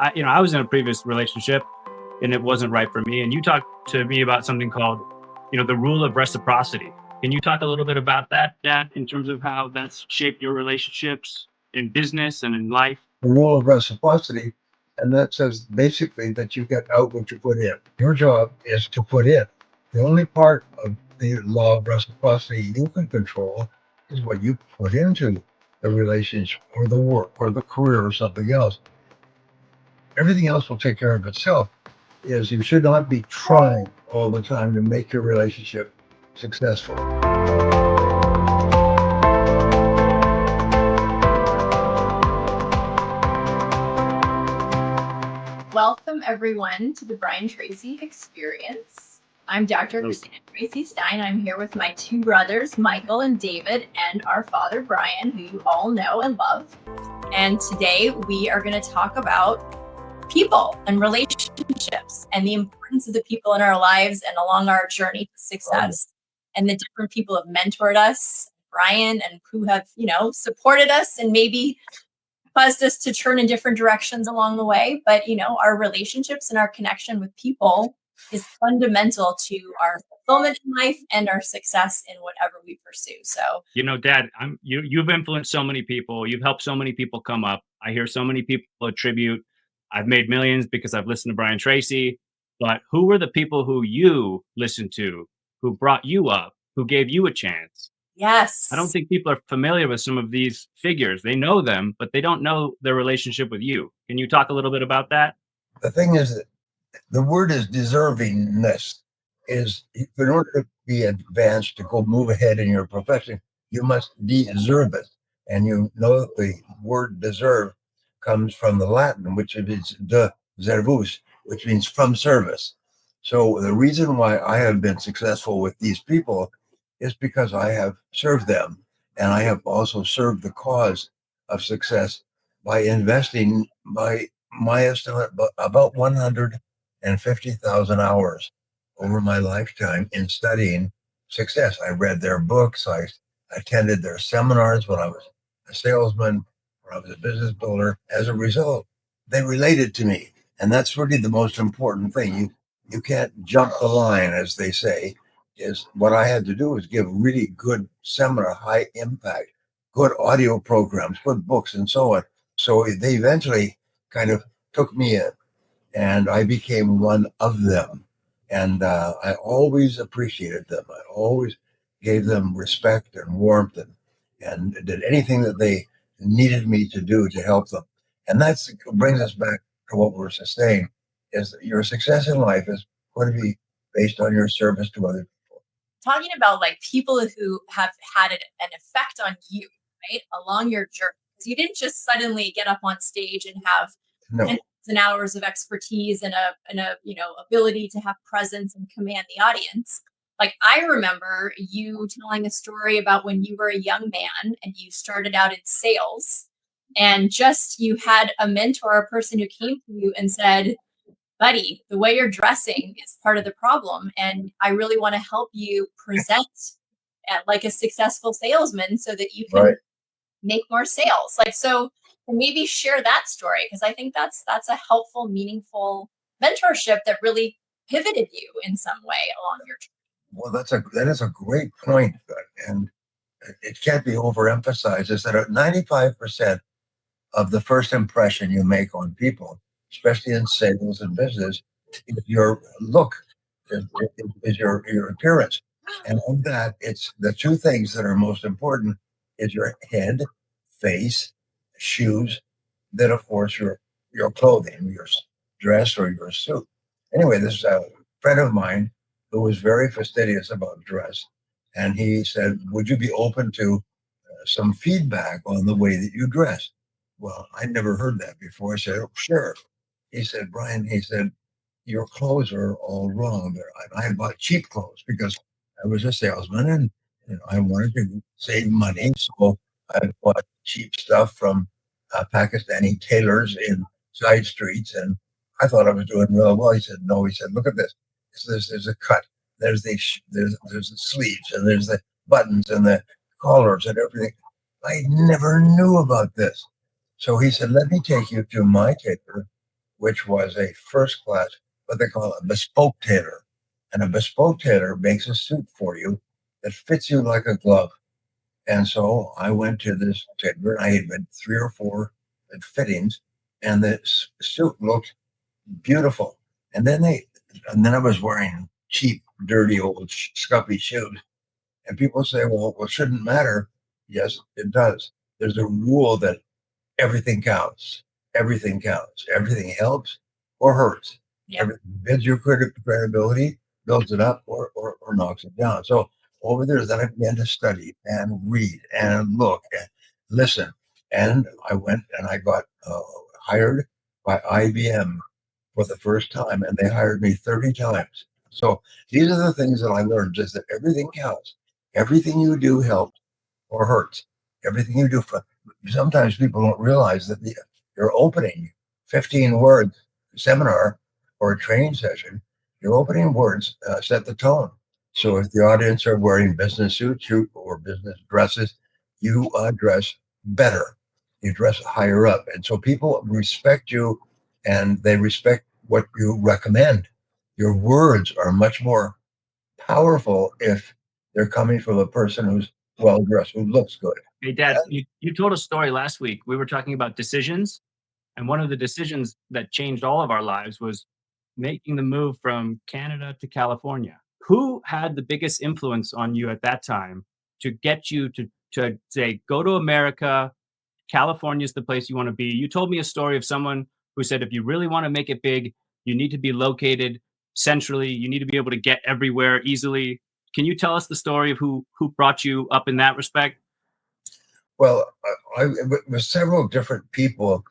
I was in a previous relationship and it wasn't right for me. And you talked to me about something called, the rule of reciprocity. Can you talk a little bit about that, Dad, in terms of how that's shaped your relationships in business and in life? The rule of reciprocity, and that says basically that you get out what you put in. Your job is to put in. The only part of the law of reciprocity you can control is what you put into the relationship or the work or the career or something else. Everything else will take care of itself. Is you should not be trying all the time to make your relationship successful. Welcome, everyone, to the Brian Tracy Experience. I'm Dr. Christina Tracy Stein. I'm here with my two brothers, Michael and David, and our father, Brian, who you all know and love. And today we are going to talk about people and relationships and the importance of the people in our lives and along our journey to success, and the different people who have mentored us, Brian, and who have, supported us and maybe caused us to turn in different directions along the way. But, our relationships and our connection with people is fundamental to our fulfillment in life and our success in whatever we pursue. So, Dad, you've influenced so many people. You've helped so many people come up. I hear so many people attribute, I've made millions because I've listened to Brian Tracy. But who were the people who you listened to, who brought you up, who gave you a chance? yes, I don't think people are familiar with some of these figures. They know them, but they don't know their relationship with you. Can you talk a little bit about that? The thing is that the word is deservingness. Is in order to be advanced, to go move ahead in your profession, you must deserve it. And you know that the word deserve comes from the Latin, which is de servus, which means from service. So the reason why I have been successful with these people is because I have served them. And I have also served the cause of success by investing my estimate about 150,000 hours over my lifetime in studying success. I read their books. I attended their seminars when I was a salesman, when I was a business builder. As a result, they related to me. And that's really the most important thing. You can't jump the line, as they say. Is what I had to do is give really good seminar, high impact, good audio programs, good books, and so on. So they eventually kind of took me in, and I became one of them. And I always appreciated them. I always gave them respect and warmth, and did anything that they needed me to do to help them. And that brings us back to what we're saying: is that your success in life is going to be based on your service to others. Talking about like people who have had an effect on you, right, along your journey. Because you didn't just suddenly get up on stage and have and hours of expertise and a ability to have presence and command the audience. Like, I remember you telling a story about when you were a young man and you started out in sales, and just you had a mentor, a person who came to you and said, buddy, the way you're dressing is part of the problem, and I really want to help you present like a successful salesman so that you can make more sales. Like, so maybe share that story, because I think that's a helpful, meaningful mentorship that really pivoted you in some way along your journey. Well, that is a great point, and it can't be overemphasized. Is that 95% of the first impression you make on people, especially in sales and business, is your look, is your appearance, and on that, it's the two things that are most important: is your head, face, shoes, then of course your clothing, your dress or your suit. Anyway, this friend of mine who was very fastidious about dress, and he said, "Would you be open to some feedback on the way that you dress?" Well, I'd never heard that before. I said, "Oh, sure." He said, "Brian," he said, "your clothes are all wrong." I had bought cheap clothes because I was a salesman, and I wanted to save money, so I bought cheap stuff from Pakistani tailors in side streets, and I thought I was doing real well. He said, "No," he said, "look at this. There's a cut. There's the sleeves, and there's the buttons and the collars and everything. I never knew about this." So he said, "Let me take you to my tailor, which was a first class, what they call a bespoke tailor. And a bespoke tailor makes a suit for you that fits you like a glove. And so I went to this tailor, and I had been 3 or 4 fittings, and the suit looked beautiful. And then I was wearing cheap, dirty, old, scuffy shoes. And people say, well, it shouldn't matter. Yes, it does. There's a rule that everything counts. Everything counts. Everything helps or hurts. Yeah. Everything builds your credibility, builds it up, or knocks it down. So over there, then I began to study and read and look and listen. And I went and I got hired by IBM for the first time, and they hired me 30 times. So these are the things that I learned, just that everything counts. Everything you do helps or hurts. Everything you do. Sometimes people don't realize that your opening 15 words seminar or a training session, your opening words set the tone. So if the audience are wearing business suits or business dresses, you dress better. You dress higher up. And so people respect you, and they respect what you recommend. Your words are much more powerful if they're coming from a person who's well dressed, who looks good. Hey, Dad, you told a story last week. We were talking about decisions. And one of the decisions that changed all of our lives was making the move from Canada to California. Who had the biggest influence on you at that time to get you to say, go to America? California is the place you want to be. You told me a story of someone who said, if you really want to make it big, you need to be located centrally. You need to be able to get everywhere easily. Can you tell us the story of who brought you up in that respect? Well, it was several different people,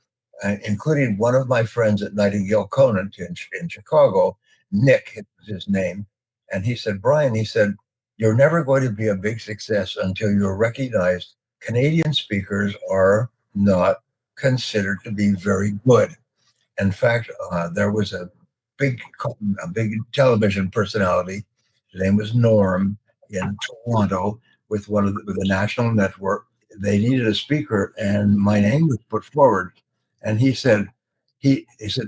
including one of my friends at Nightingale Conant in Chicago. Nick was his name. And he said, Brian, he said, you're never going to be a big success until you're recognized Canadian speakers are not considered to be very good. In fact, there was a big television personality. His name was Norm in Toronto with with a national network. They needed a speaker, and my name was put forward. And he said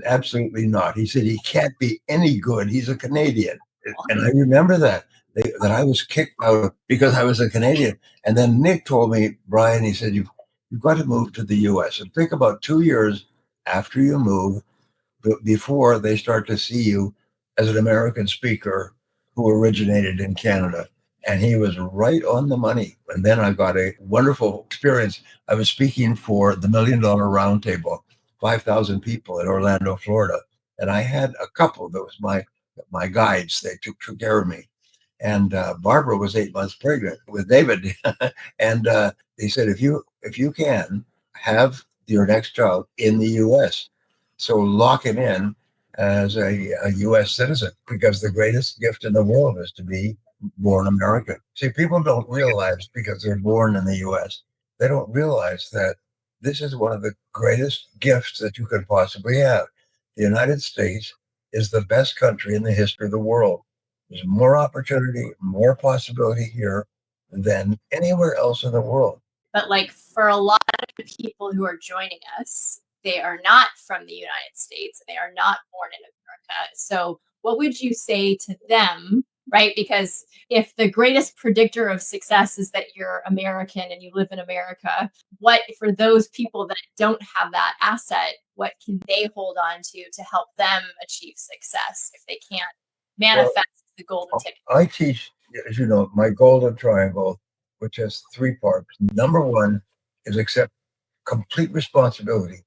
absolutely not. He said he can't be any good. He's a Canadian, and I remember that I was kicked out because I was a Canadian. And then Nick told me, Brian, he said you've got to move to the U.S. and think about 2 years after you move, before they start to see you as an American speaker who originated in Canada. And he was right on the money. And then I got a wonderful experience. I was speaking for the $1 Million Roundtable, 5,000 people in Orlando, Florida. And I had a couple that was my guides. They took care of me. And Barbara was 8 months pregnant with David. And they said, if you can have your next child in the U.S., so lock him in as a U.S. citizen, because the greatest gift in the world is to be born American. See, people don't realize, because they're born in the U.S., they don't realize that this is one of the greatest gifts that you could possibly have. The United States is the best country in the history of the world. There's more opportunity, more possibility here than anywhere else in the world. But like for a lot of people who are joining us, they are not from the United States. They are not born in America. So what would you say to them, right? Because if the greatest predictor of success is that you're American and you live in America, what for those people that don't have that asset, what can they hold on to help them achieve success if they can't manifest the golden ticket? I teach, as you know, my golden triangle, which has 3 parts. Number 1 is accept complete responsibility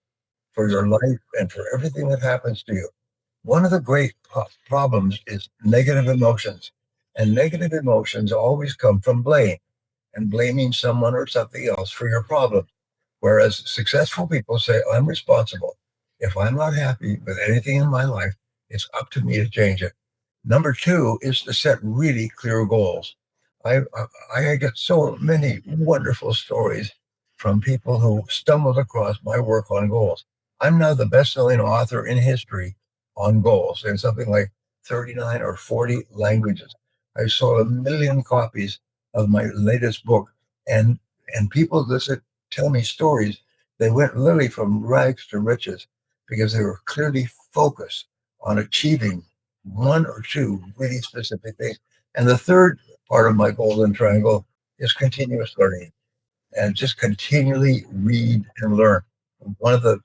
for your life and for everything that happens to you. One of the great problems is negative emotions. And negative emotions always come from blame and blaming someone or something else for your problem. Whereas successful people say, I'm responsible. If I'm not happy with anything in my life, it's up to me to change it. Number 2 is to set really clear goals. I get so many wonderful stories from people who stumbled across my work on goals. I'm now the best-selling author in history on goals in something like 39 or 40 languages. I sold 1 million copies of my latest book, and people tell me stories. They went literally from rags to riches because they were clearly focus on achieving one or two really specific things. And the third part of my golden triangle is continuous learning, and just continually read and learn. One of the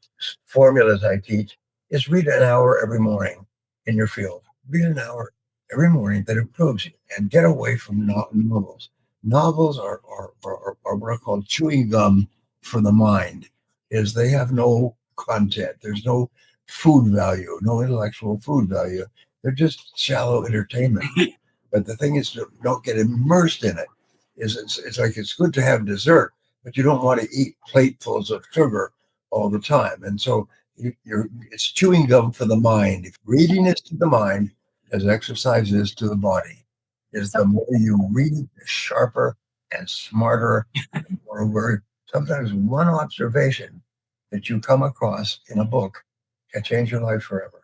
formulas I teach is read an hour every morning in your field. Read an hour every morning that improves you, and get away from novels. Novels are what are called chewing gum for the mind, is they have no content. There's no food value, no intellectual food value. They're just shallow entertainment. But the thing is, to don't get immersed in it. It's like it's good to have dessert, but you don't want to eat platefuls of sugar all the time. And so it's chewing gum for the mind. If reading is to the mind as exercise is to the body, is the more you read, the sharper and smarter, or where sometimes one observation that you come across in a book can change your life forever.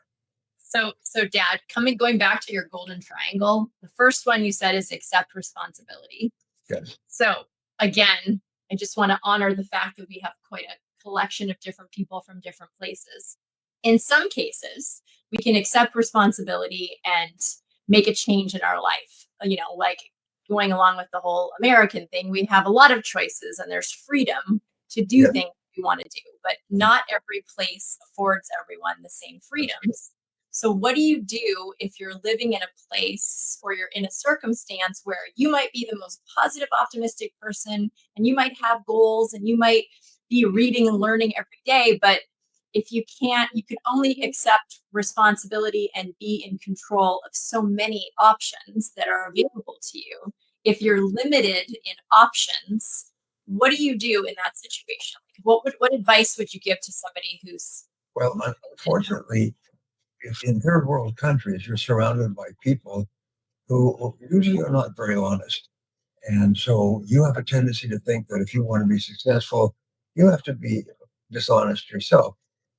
So Dad, going back to your golden triangle, the first one you said is accept responsibility. Yes. So again, I just want to honor the fact that we have quite a collection of different people from different places. In some cases, we can accept responsibility and make a change in our life. Like going along with the whole American thing, we have a lot of choices and there's freedom to do things we want to do, but not every place affords everyone the same freedoms. So what do you do if you're living in a place or you're in a circumstance where you might be the most positive, optimistic person and you might have goals and you might be reading and learning every day, but if you can only accept responsibility and be in control of so many options that are available to you. If you're limited in options, what do you do in that situation? What advice would you give to somebody who's... Well, unfortunately, if in third world countries, you're surrounded by people who usually are not very honest. And so you have a tendency to think that if you want to be successful, you have to be dishonest yourself.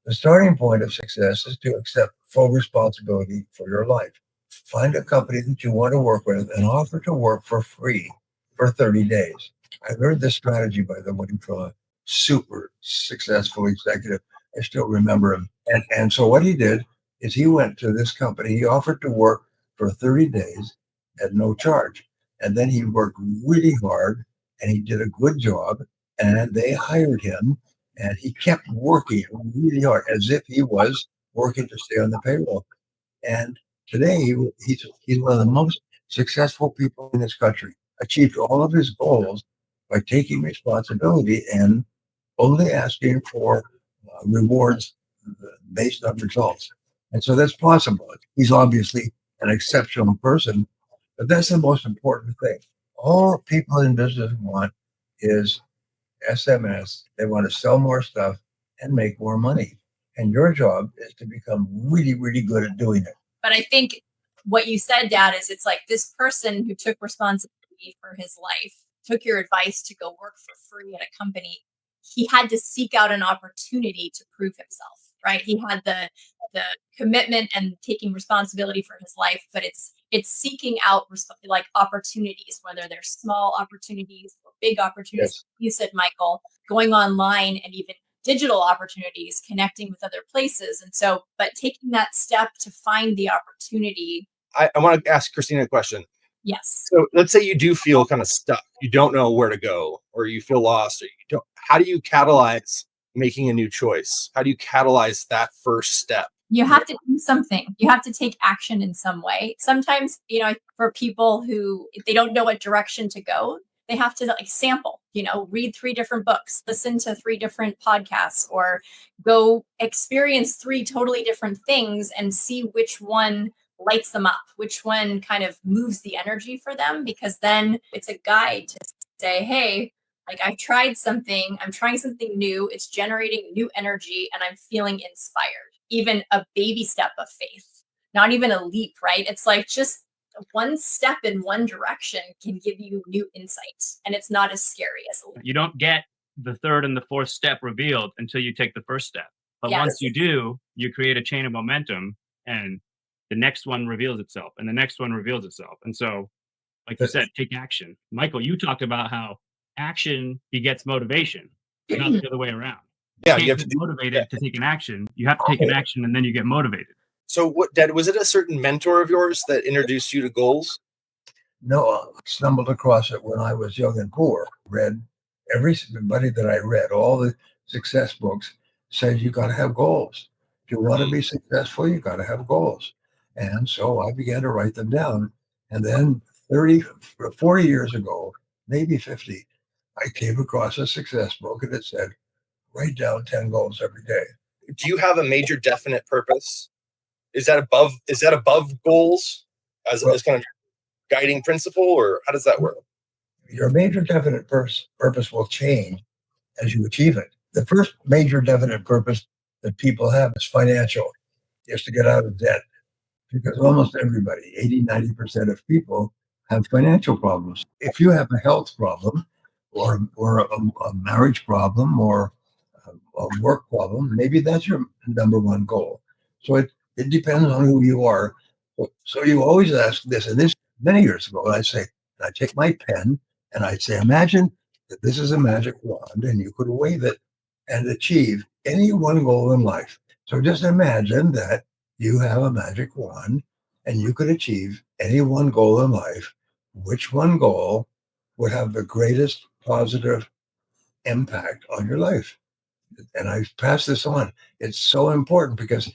The starting point of success is to accept full responsibility for your life. Find a company that you want to work with and offer to work for free for 30 days. I learned this strategy, by the way, from a super successful executive. I still remember him. And so what he did is he went to this company. He offered to work for 30 days at no charge. And then he worked really hard and he did a good job, and they hired him, and he kept working really hard as if he was working to stay on the payroll. And today he's one of the most successful people in this country, achieved all of his goals by taking responsibility and only asking for rewards based on results. And so that's possible. He's obviously an exceptional person, but that's the most important thing. All people in business want is SMS. They want to sell more stuff and make more money. And your job is to become really, really good at doing it. But I think what you said, Dad, is it's like this person who took responsibility for his life, took your advice to go work for free at a company. He had to seek out an opportunity to prove himself, right? He had the commitment and taking responsibility for his life, but it's seeking out like opportunities, whether they're small opportunities or big opportunities. Yes. You said, Michael, going online and even digital opportunities, connecting with other places. And so, but taking that step to find the opportunity. I want to ask Christina a question. Yes. So let's say you do feel kind of stuck. You don't know where to go, or you feel lost, or you don't. How do you catalyze making a new choice? How do you catalyze that first step? You have to do something. You have to take action in some way. Sometimes, for people who, if they don't know what direction to go, they have to sample, read 3 different books, listen to 3 different podcasts, or go experience 3 totally different things and see which one lights them up, which one kind of moves the energy for them, because then it's a guide to say, hey, I tried something, I'm trying something new, it's generating new energy and I'm feeling inspired. Even a baby step of faith, not even a leap, right? It's like just one step in one direction can give you new insights, and it's not as scary as a leap. You don't get the third and the fourth step revealed until you take the first step. But once you do, you create a chain of momentum, and the next one reveals itself, and the next one reveals itself. And so, like you said, take action. Michael, you talked about how action begets motivation, not the other way around. Yeah, You you can't have to get motivated to take an action. You have to take an action and then you get motivated. So what, Dad, was it a certain mentor of yours that introduced you to goals? No, I stumbled across it when I was young and poor. Read everybody that I read, all the success books said you got to have goals. If you want to be successful, you got to have goals. And so I began to write them down. And then 30, 40 years ago, maybe 50, I came across a success book and it said, write down 10 goals every day. Do you have a major definite purpose? Is that above goals as kind of guiding principle, or how does that work? Your major definite purpose will change as you achieve it. The first major definite purpose that people have is financial, is to get out of debt. Because almost everybody, 80–90% of people have financial problems. If you have a health problem or a marriage problem or a work problem, maybe that's your number one goal. So it depends on who you are. So you always ask this, and this many years ago, I'd take my pen and I'd say, imagine that this is a magic wand and you could wave it and achieve any one goal in life. So just imagine that you have a magic wand and you could achieve any one goal in life. Which one goal would have the greatest positive impact on your life? And I pass this on. It's so important because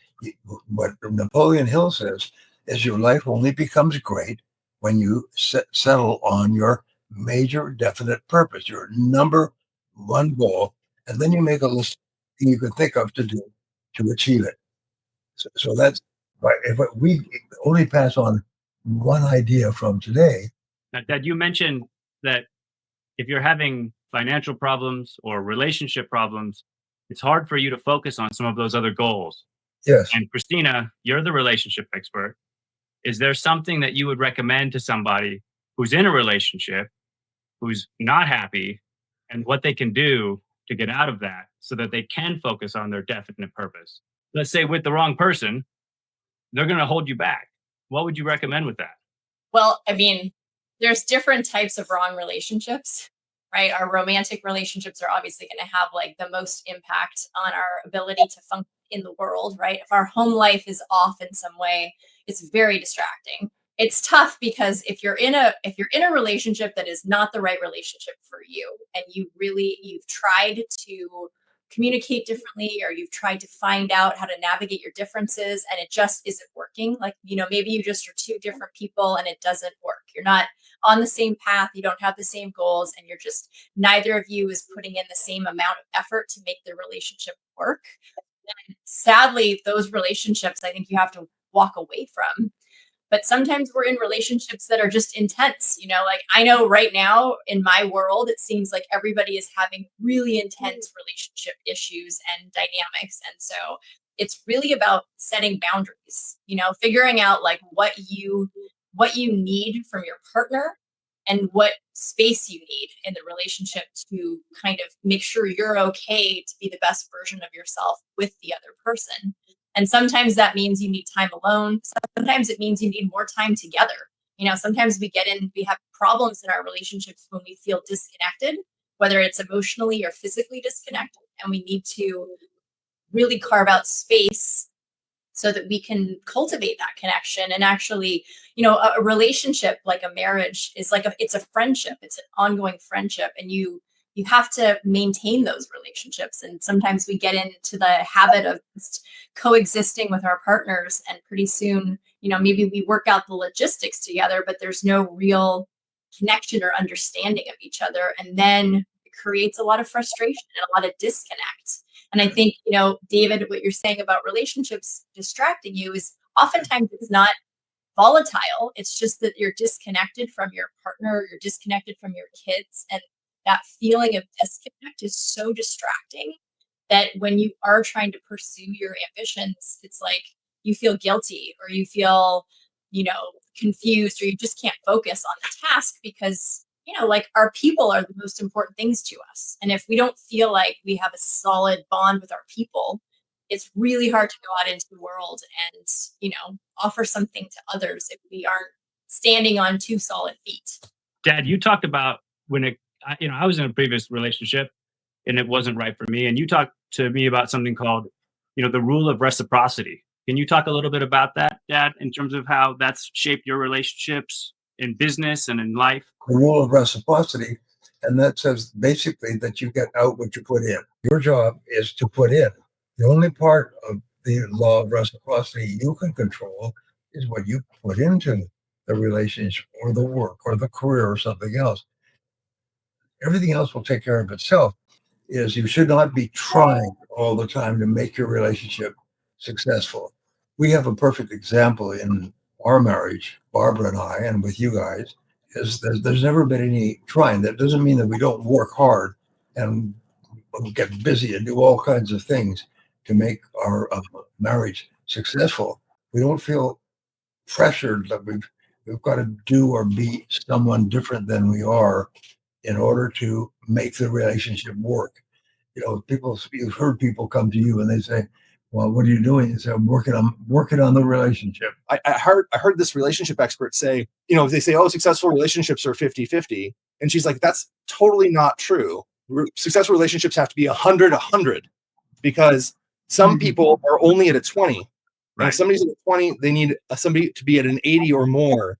what Napoleon Hill says is your life only becomes great when you settle on your major definite purpose, your number one goal, and then you make a list you can think of to do to achieve it. So that's right. If we only pass on one idea from today. Now, Dad, you mentioned that if you're having financial problems or relationship problems, it's hard for you to focus on some of those other goals. Yes. And Christina, you're the relationship expert. Is there something that you would recommend to somebody who's in a relationship, who's not happy, and what they can do to get out of that so that they can focus on their definite purpose? Let's say with the wrong person, they're going to hold you back. What would you recommend with that? Well, I mean, there's different types of wrong relationships, right? Our romantic relationships are obviously going to have like the most impact on our ability to function in the world, right? If our home life is off in some way, it's very distracting. It's tough because if you're in a relationship that is not the right relationship for you, and you've tried to communicate differently, or you've tried to find out how to navigate your differences and it just isn't working, like, maybe you just are two different people and it doesn't work. You're not on the same path, you don't have the same goals, and you're just, neither of you is putting in the same amount of effort to make the relationship work. And sadly, those relationships I think you have to walk away from. But sometimes we're in relationships that are just intense. Like, I know right now in my world, it seems like everybody is having really intense relationship issues and dynamics. And so it's really about setting boundaries, figuring out like what you need from your partner and what space you need in the relationship to kind of make sure you're okay to be the best version of yourself with the other person. And sometimes that means you need time alone. Sometimes it means you need more time together. Sometimes we have problems in our relationships when we feel disconnected, whether it's emotionally or physically disconnected. And we need to really carve out space so that we can cultivate that connection. And actually, a relationship like a marriage is it's a friendship. It's an ongoing friendship. And you have to maintain those relationships. And sometimes we get into the habit of just coexisting with our partners. And pretty soon, maybe we work out the logistics together, but there's no real connection or understanding of each other. And then it creates a lot of frustration and a lot of disconnect. And I think, David, what you're saying about relationships distracting you is oftentimes it's not volatile. It's just that you're disconnected from your partner, you're disconnected from your kids. And that feeling of disconnect is so distracting that when you are trying to pursue your ambitions, it's like you feel guilty or you feel, confused, or you just can't focus on the task because, like our people are the most important things to us. And if we don't feel like we have a solid bond with our people, it's really hard to go out into the world and, offer something to others if we aren't standing on two solid feet. Dad, you talked about when I was in a previous relationship and it wasn't right for me. And you talked to me about something called, the rule of reciprocity. Can you talk a little bit about that, Dad, in terms of how that's shaped your relationships in business and in life? The rule of reciprocity, and that says basically that you get out what you put in. Your job is to put in. The only part of the law of reciprocity you can control is what you put into the relationship or the work or the career or something else. Everything else will take care of itself. Is you should not be trying all the time to make your relationship successful. We have a perfect example in our marriage, Barbara and I, and with you guys, is there's never been any trying. That doesn't mean that we don't work hard and get busy and do all kinds of things to make our marriage successful. We don't feel pressured that we've got to do or be someone different than we are in order to make the relationship work. You've heard people come to you and they say, well, what are you doing? You say, I'm working on the relationship. I heard this relationship expert say, they say, oh, successful relationships are 50-50. And she's like, that's totally not true. Successful relationships have to be 100-100 because some people are only at a 20. Right. And if somebody's at a 20, they need somebody to be at an 80 or more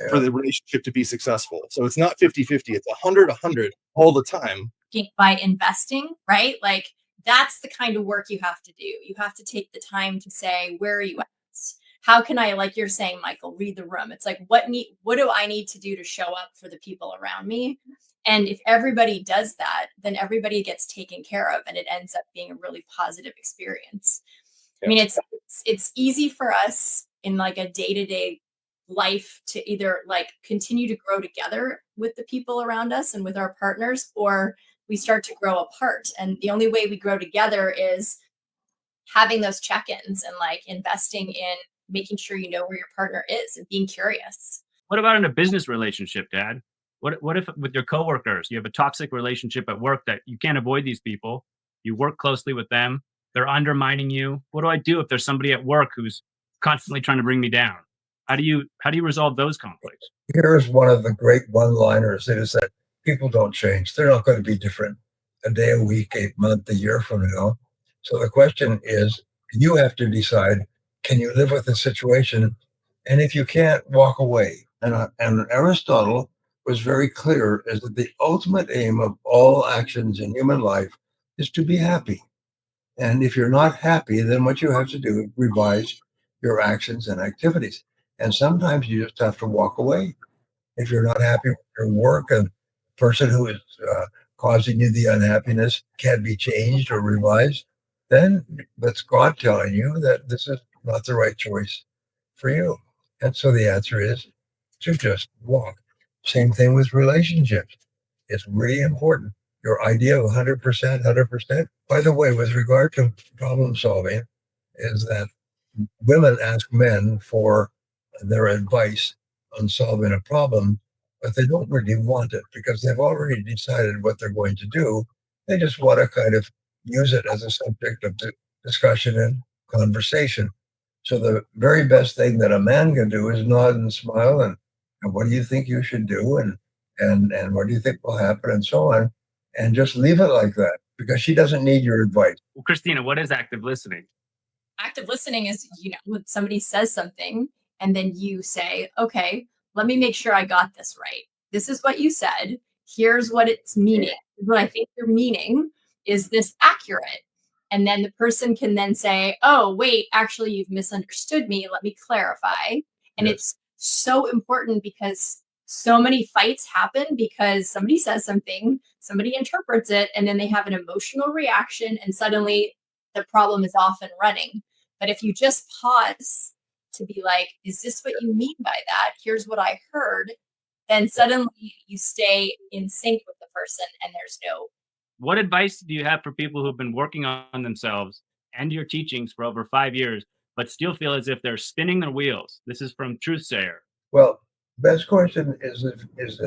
for the relationship to be successful. So it's not 50-50, it's 100-100 all the time. By investing, right? Like that's the kind of work you have to do. You have to take the time to say, where are you at? How can I, like you're saying, Michael, read the room? It's like, what do I need to do to show up for the people around me? And if everybody does that, then everybody gets taken care of and it ends up being a really positive experience. Yeah. I mean, it's easy for us in like a day-to-day life to either like continue to grow together with the people around us and with our partners, or we start to grow apart. And the only way we grow together is having those check-ins and like investing in making sure you know where your partner is and being curious. What about in a business relationship, Dad? What if with your coworkers, you have a toxic relationship at work that you can't avoid these people? You work closely with them. They're undermining you. What do I do if there's somebody at work who's constantly trying to bring me down? How do you resolve those conflicts? Here's one of the great one-liners. It is that people don't change. They're not going to be different a day, a week, a month, a year from now. So the question is, you have to decide, can you live with the situation? And if you can't, walk away. And Aristotle was very clear is that the ultimate aim of all actions in human life is to be happy. And if you're not happy, then what you have to do is revise your actions and activities. And sometimes you just have to walk away. If you're not happy with your work and the person who is causing you the unhappiness can't be changed or revised, then that's God telling you that this is not the right choice for you. And so the answer is to just walk. Same thing with relationships. It's really important. Your idea of 100%. By the way, with regard to problem solving, is that women ask men for their advice on solving a problem, but they don't really want it because they've already decided what they're going to do. They just want to kind of use it as a subject of discussion and conversation. So the very best thing that a man can do is nod and smile and what do you think you should do and what do you think will happen and so on, and just leave it like that because she doesn't need your advice. Well, Christina, what is active listening? Active listening is, when somebody says something and then you say, okay, let me make sure I got this right. This is what you said. Here's what it's meaning. What I think you're meaning. Is this accurate? And then the person can then say, oh, wait, actually, you've misunderstood me. Let me clarify. And It's so important because so many fights happen because somebody says something, somebody interprets it, and then they have an emotional reaction and suddenly the problem is off and running. But if you just pause to be like, is this what you mean by that? Here's what I heard. Then suddenly you stay in sync with the person and there's no. What advice do you have for people who've been working on themselves and your teachings for over 5 years, but still feel as if they're spinning their wheels? This is from Truthsayer. Well, best question is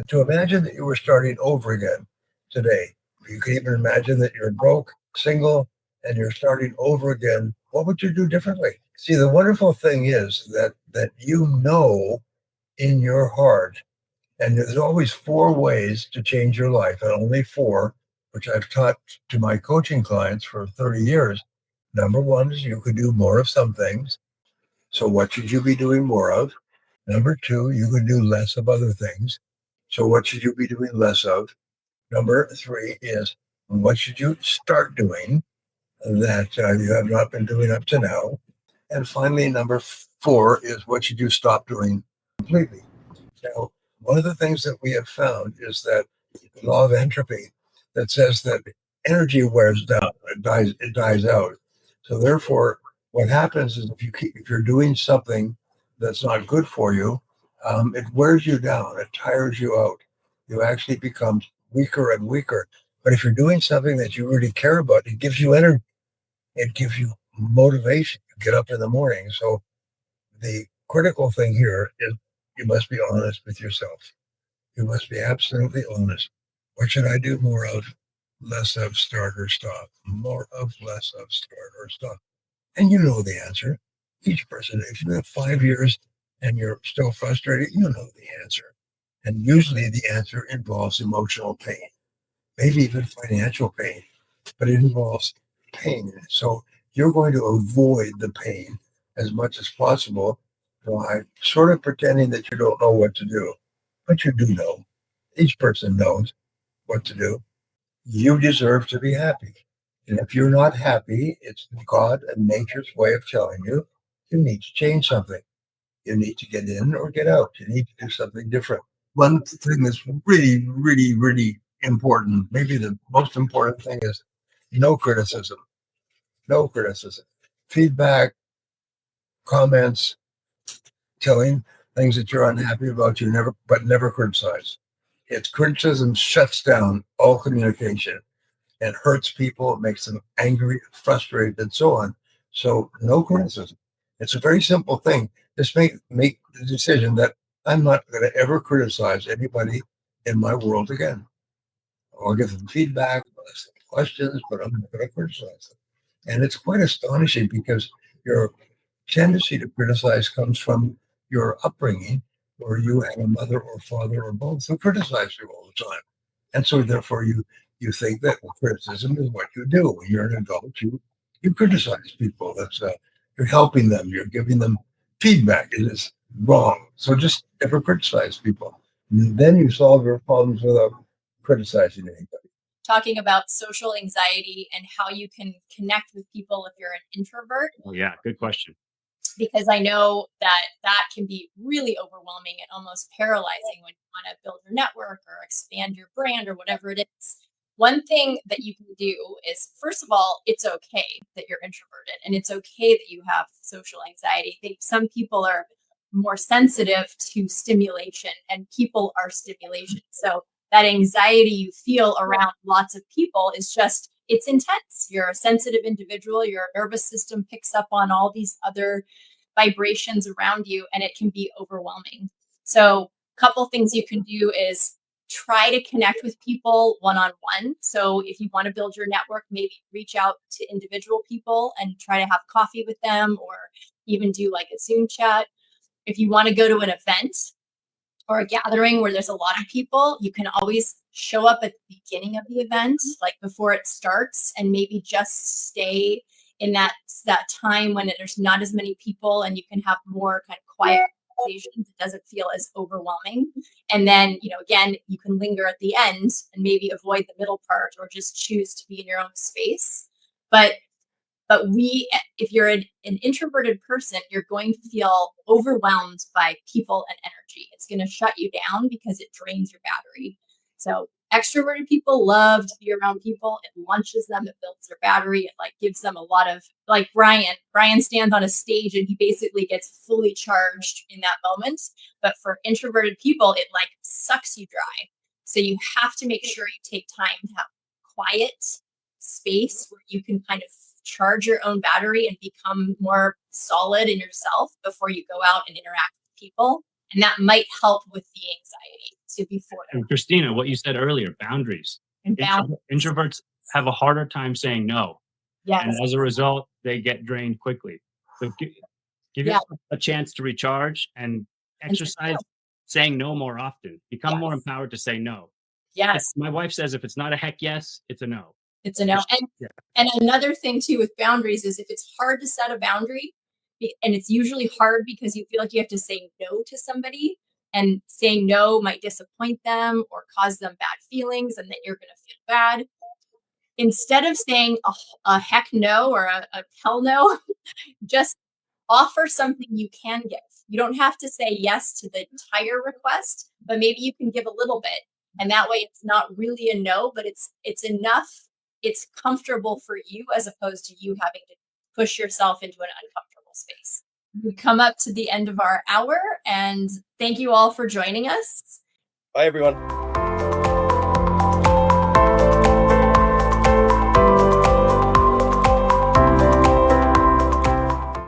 to imagine that you were starting over again today. You can even imagine that you're broke, single, and you're starting over again. What would you do differently? See, the wonderful thing is that you know in your heart, and there's always 4 ways to change your life, and only 4, which I've taught to my coaching clients for 30 years. Number one is you could do more of some things. So what should you be doing more of? Number two, you could do less of other things. So what should you be doing less of? Number three is what should you start doing that you have not been doing up to now? And finally, number four is what should you stop doing completely? Now, one of the things that we have found is that the law of entropy that says that energy wears down, it dies out. So therefore, what happens is if you're doing something that's not good for you, it wears you down, it tires you out. You actually become weaker and weaker. But if you're doing something that you really care about, it gives you energy, it gives you motivation to get up in the morning. So the critical thing here is you must be honest with yourself. You must be absolutely honest. What should I do more of? Less of, start or stop. More of, less of, start or stop. And you know the answer. Each person, if you have 5 years and you're still frustrated, you know the answer. And usually the answer involves emotional pain, maybe even financial pain, but it involves pain. So you're going to avoid the pain as much as possible by sort of pretending that you don't know what to do, but you do know. Each person knows what to do. You deserve to be happy. And if you're not happy, it's God and nature's way of telling you you need to change something. You need to get in or get out. You need to do something different. One thing that's really, really, really important, maybe the most important thing, is no criticism. No criticism. Feedback, comments, telling things that you're unhappy about, but never criticize. It's criticism shuts down all communication and hurts people, it makes them angry, frustrated, and so on. So no criticism. It's a very simple thing. Just make the decision that I'm not going to ever criticize anybody in my world again. I'll give them feedback, I'll ask them questions, but I'm not going to criticize them. And it's quite astonishing because your tendency to criticize comes from your upbringing, where you had a mother or father or both who criticized you all the time. And so therefore you think that criticism is what you do. When you're an adult, you criticize people. That's you're helping them, you're giving them feedback. It is wrong. So just never criticize people. And then you solve your problems without criticizing anybody. Talking about social anxiety and how you can connect with people if you're an introvert. Oh, yeah, good question. Because I know that that can be really overwhelming and almost paralyzing when you want to build your network or expand your brand or whatever it is. One thing that you can do is, first of all, it's okay that you're introverted and it's okay that you have social anxiety. Some people are more sensitive to stimulation and people are stimulation. So that anxiety you feel around lots of people is just, it's intense. You're a sensitive individual. Your nervous system picks up on all these other vibrations around you, and it can be overwhelming. So a couple things you can do is try to connect with people one-on-one. So if you want to build your network, maybe reach out to individual people and try to have coffee with them, or even do like a Zoom chat. If you want to go to an event or a gathering where there's a lot of people, you can always show up at the beginning of the event, like before it starts, and maybe just stay in that time when there's not as many people and you can have more kind of quiet conversations. It doesn't feel as overwhelming. And then, again, you can linger at the end and maybe avoid the middle part or just choose to be in your own space. But if you're an introverted person, you're going to feel overwhelmed by people and energy. It's going to shut you down because it drains your battery. So extroverted people love to be around people. It launches them. It builds their battery. It gives them a lot of, like Brian. Brian stands on a stage and he basically gets fully charged in that moment. But for introverted people, it sucks you dry. So you have to make sure you take time to have quiet space where you can kind of charge your own battery and become more solid in yourself before you go out and interact with people. And that might help with the anxiety to be forward. And Christina, what you said earlier, boundaries. Introverts have a harder time saying no. Yes. And as a result, they get drained quickly. So give yourself a chance to recharge and exercise saying no more often. Become more empowered to say no. Yes. My wife says if it's not a heck yes, it's a no. It's a no. And another thing too with boundaries is if it's hard to set a boundary, and it's usually hard because you feel like you have to say no to somebody, and saying no might disappoint them or cause them bad feelings, and then you're going to feel bad. Instead of saying a heck no or a hell no, just offer something you can give. You don't have to say yes to the entire request, but maybe you can give a little bit. And that way it's not really a no, but it's enough. It's comfortable for you as opposed to you having to push yourself into an uncomfortable space. We've come up to the end of our hour, and thank you all for joining us. Bye, everyone.